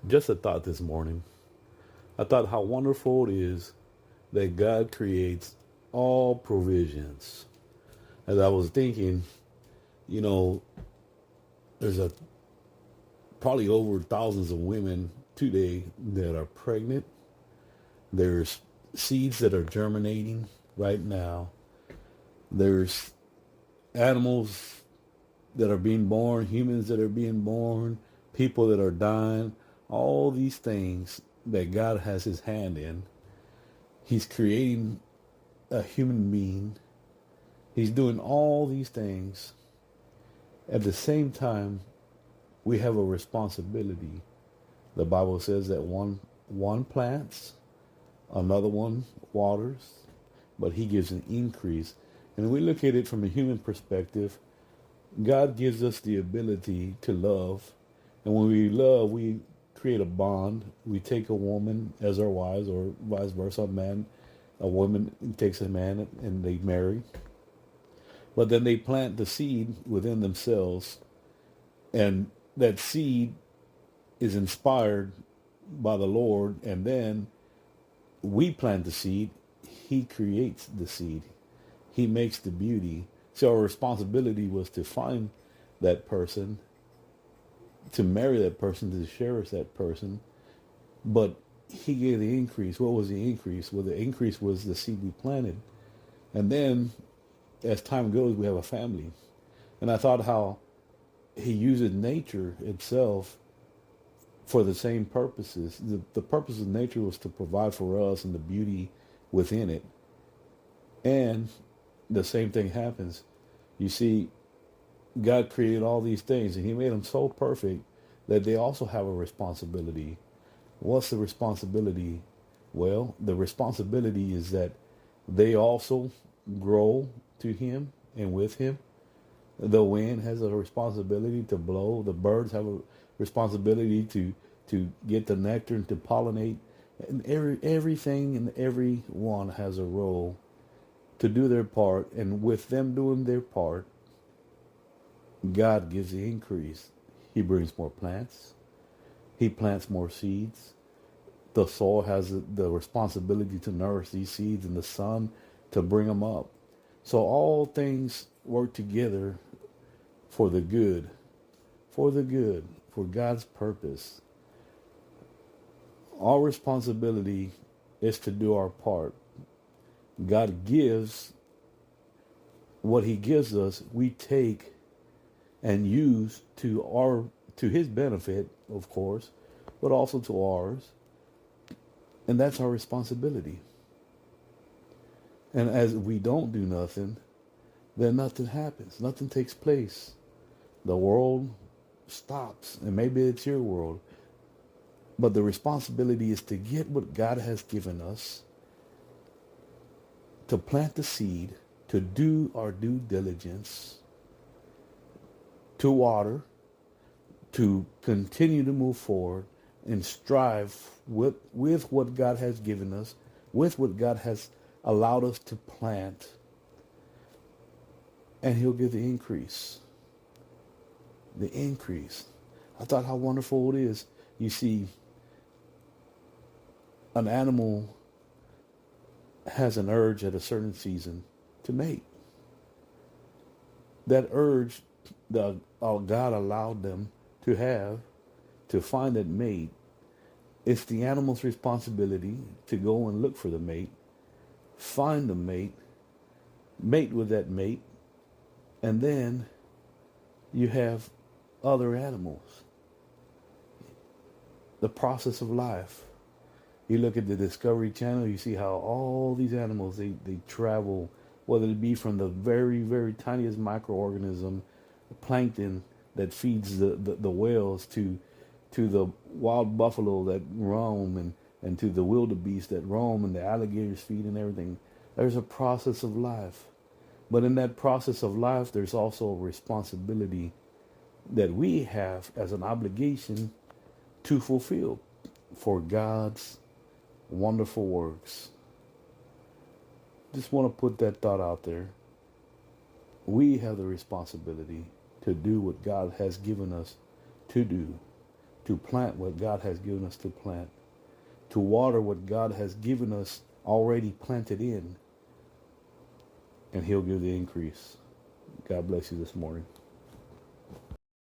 Just a thought this morning. I thought how wonderful it is that God creates all provisions. As I was thinking, you know, there's a probably over thousands of women today that are pregnant. There's seeds that are germinating right now. There's animals that are being born, humans that are being born, people that are dying, all these things that God has his hand in. He's creating a human being. He's doing all these things. At the same time, we have a responsibility. The Bible says that one plants, another one waters, but he gives an increase. And we look at it from a human perspective. God gives us the ability to love. And when we love, we create a bond. We take a woman as our wives, or vice versa. A woman takes a man and they marry. But then they plant the seed within themselves. And that seed is inspired by the Lord. And then we plant the seed. He creates the seed. He makes the beauty. So our responsibility was to find that person, to marry that person, to cherish that person. But he gave the increase. What was the increase? Well, the increase was the seed we planted. And then as time goes, we have a family. And I thought how he uses nature itself for the same purposes. The purpose of nature was to provide for us and the beauty within it. And the same thing happens. You see, God created all these things and he made them so perfect that they also have a responsibility. What's the responsibility? Well, the responsibility is that they also grow to him and with him. The wind has a responsibility to blow. The birds have a responsibility to get the nectar and to pollinate. And everything and everyone has a role to do their part. And with them doing their part, God gives the increase. He brings more plants. He plants more seeds. The soil has the responsibility to nourish these seeds and the sun to bring them up. So all things work together for the good, for God's purpose. Our responsibility is to do our part. God gives what he gives us, we take and use to his benefit, of course, but also to ours. And that's our responsibility. And as we don't do nothing, then nothing happens. Nothing takes place. The world stops. And maybe it's your world. But the responsibility is to get what God has given us, to plant the seed, to do our due diligence, to water, to continue to move forward and strive with what God has given us, with what God has allowed us to plant, and he'll give the increase. The increase. I thought how wonderful it is. You see, an animal has an urge at a certain season to mate. That urge that God allowed them to have, to find that mate, it's the animal's responsibility to go and look for the mate, find the mate with that mate, and then you have other animals. The process of life. You look at the Discovery Channel, you see how all these animals, they travel, whether it be from the very, very tiniest microorganism, the plankton that feeds the whales, to the wild buffalo that roam, and to the wildebeest that roam, and the alligators feed and everything. There's a process of life. But in that process of life, there's also a responsibility that we have as an obligation to fulfill for God's wonderful works. Just want to put that thought out there. We have the responsibility to do what God has given us to do, to plant what God has given us to plant, to water what God has given us already planted in, and he'll give the increase. God bless you this morning.